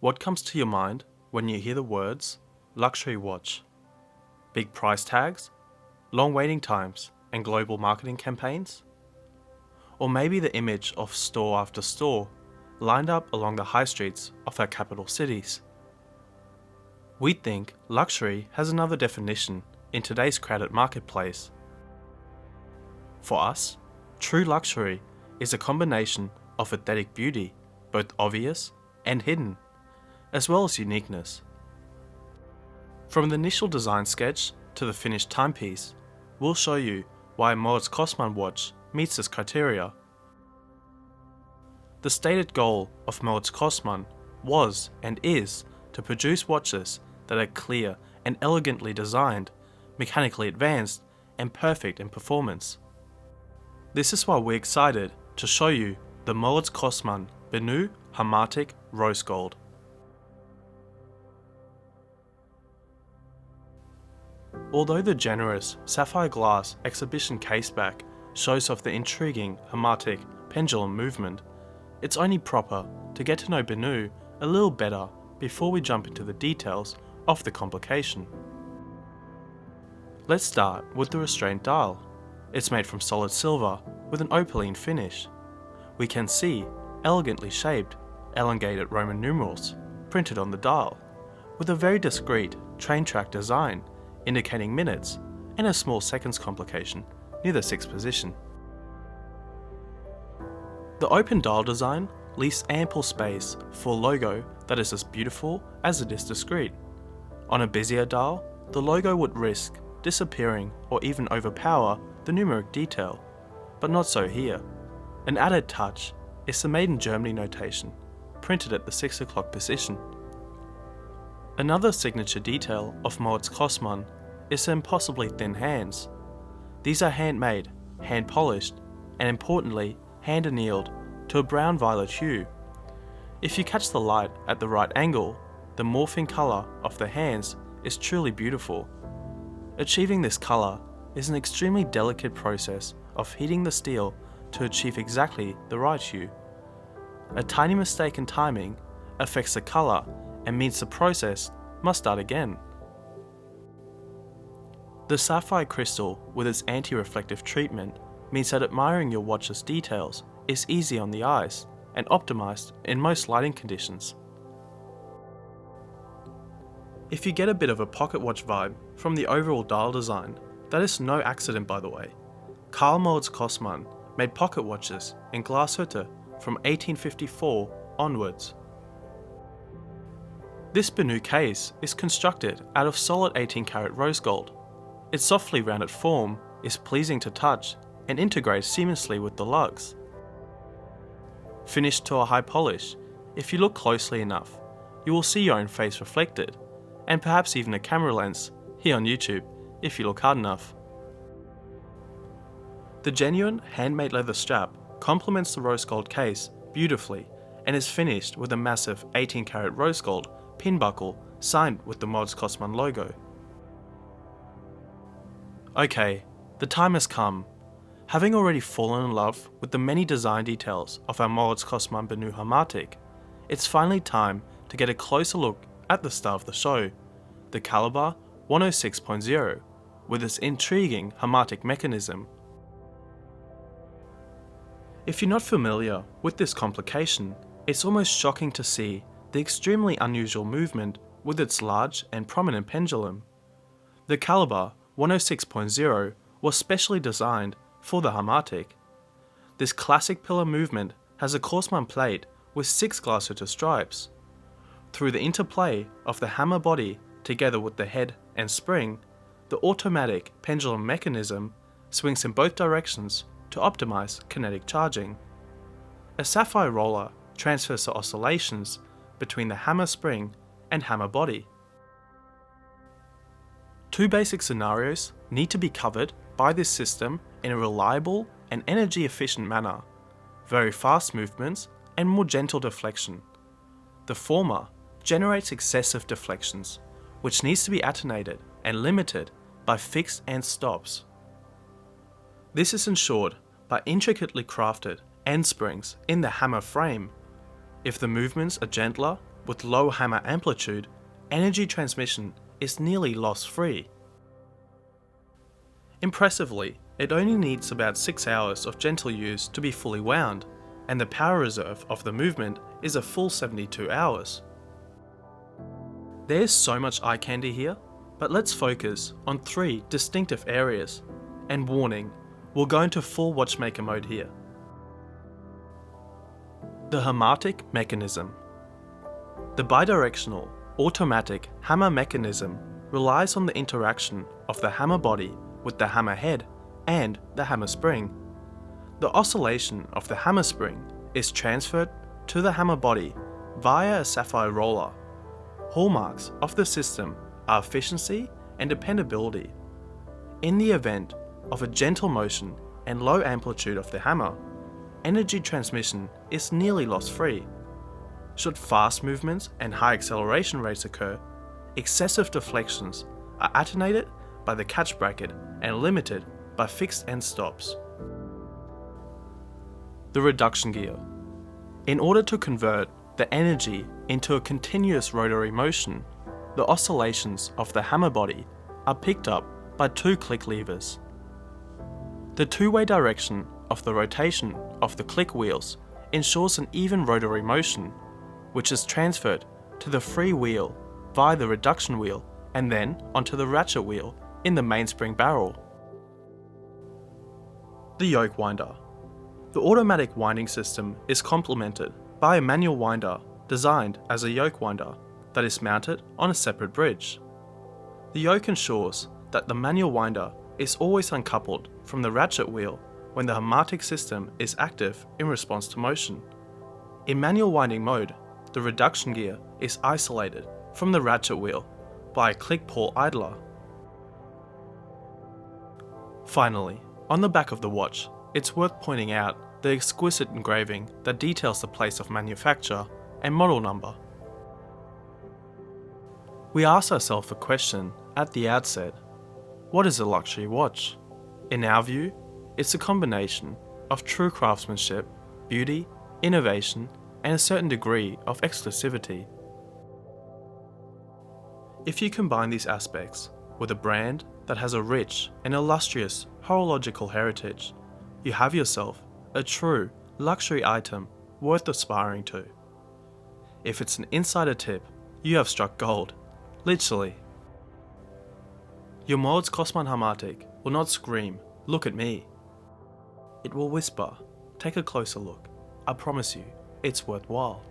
What comes to your mind when you hear the words luxury watch? Big price tags, long waiting times, and global marketing campaigns? Or maybe the image of store after store lined up along the high streets of our capital cities? We think luxury has another definition in today's crowded marketplace. For us, true luxury is a combination of aesthetic beauty, both obvious and hidden, as well as uniqueness. From the initial design sketch to the finished timepiece, we'll show you why a Moritz Grossmann watch meets this criteria. The stated goal of Moritz Grossmann was and is to produce watches that are clear and elegantly designed, mechanically advanced, and perfect in performance. This is why we're excited to show you the Moritz Grossmann Hamatic Rose Gold. Although the generous sapphire glass exhibition caseback shows off the intriguing Hamatic pendulum movement, it's only proper to get to know Bennu a little better before we jump into the details of the complication. Let's start with the Restraint Dial. It's made from solid silver with an opaline finish. We can see elegantly shaped, elongated Roman numerals printed on the dial, with a very discreet train track design indicating minutes and a small seconds complication near the 6th position. The open dial design leaves ample space for a logo that is as beautiful as it is discreet. On a busier dial, the logo would risk disappearing or even overpower the numeric detail, but not so here. An added touch is the Made in Germany notation, printed at the 6 o'clock position. Another signature detail of Moritz Grossmann is the impossibly thin hands. These are handmade, hand polished, and importantly, hand annealed to a brown-violet hue. If you catch the light at the right angle, the morphing colour of the hands is truly beautiful. Achieving this colour is an extremely delicate process of heating the steel to achieve exactly the right hue. A tiny mistake in timing affects the colour and means the process must start again. The sapphire crystal with its anti-reflective treatment means that admiring your watch's details is easy on the eyes and optimized in most lighting conditions. If you get a bit of a pocket watch vibe from the overall dial design, that is no accident, by the way. Karl Moritz Grossmann made pocket watches in Glashütte from 1854 onwards. This Bennu case is constructed out of solid 18-karat rose gold. Its softly rounded form is pleasing to touch and integrates seamlessly with the lugs. Finished to a high polish, if you look closely enough, you will see your own face reflected, and perhaps even a camera lens here on YouTube if you look hard enough. The genuine handmade leather strap complements the rose gold case beautifully and is finished with a massive 18-karat rose gold pin buckle signed with the Moritz Grossmann logo. Okay, the time has come. Having already fallen in love with the many design details of our Moritz Grossmann Bennu Hamatic, it's finally time to get a closer look at the star of the show, the caliber 106.0, with its intriguing Hermatic Mechanism. If you're not familiar with this complication, it's almost shocking to see the extremely unusual movement with its large and prominent pendulum. The caliber 106.0 was specially designed for the Hamatic. This classic pillar movement has a Grossmann plate with 6 Glashütte stripes. Through the interplay of the hammer body together with the head and spring, the automatic pendulum mechanism swings in both directions to optimize kinetic charging. A sapphire roller transfers the oscillations between the hammer spring and hammer body. Two basic scenarios need to be covered by this system in a reliable and energy efficient manner: very fast movements and more gentle deflection. The former generates excessive deflections, which needs to be attenuated and limited by fixed end stops. This is ensured by intricately crafted end springs in the hammer frame. If the movements are gentler with low hammer amplitude, energy transmission is nearly loss-free. Impressively, it only needs about 6 hours of gentle use to be fully wound, and the power reserve of the movement is a full 72 hours. There's so much eye candy here, but let's focus on 3 distinctive areas, and warning, we'll go into full watchmaker mode here. The Hermatic Mechanism. The bidirectional, automatic hammer mechanism relies on the interaction of the hammer body with the hammer head and the hammer spring. The oscillation of the hammer spring is transferred to the hammer body via a sapphire roller. Hallmarks of the system are efficiency and dependability. In the event of a gentle motion and low amplitude of the hammer, energy transmission is nearly loss-free. Should fast movements and high acceleration rates occur, excessive deflections are attenuated by the catch bracket and limited by fixed end stops. The reduction gear. In order to convert the energy into a continuous rotary motion, the oscillations of the hammer body are picked up by 2 click levers. The two-way direction of the rotation of the click wheels ensures an even rotary motion, which is transferred to the free wheel via the reduction wheel and then onto the ratchet wheel in the mainspring barrel. The Yoke Winder. The automatic winding system is complemented by a manual winder designed as a yoke winder that is mounted on a separate bridge. The yoke ensures that the manual winder is always uncoupled from the ratchet wheel when the Hermatic system is active in response to motion. In manual winding mode, the reduction gear is isolated from the ratchet wheel by a click pull idler. Finally, on the back of the watch, it's worth pointing out the exquisite engraving that details the place of manufacture and model number. We ask ourselves a question at the outset: what is a luxury watch? In our view, it's a combination of true craftsmanship, beauty, innovation, and a certain degree of exclusivity. If you combine these aspects with a brand that has a rich and illustrious horological heritage, you have yourself a true luxury item worth aspiring to. If it's an insider tip, you have struck gold, literally. Your Moritz Grossmann Hamatic will not scream, "Look at me." It will whisper, "Take a closer look. I promise you, it's worthwhile."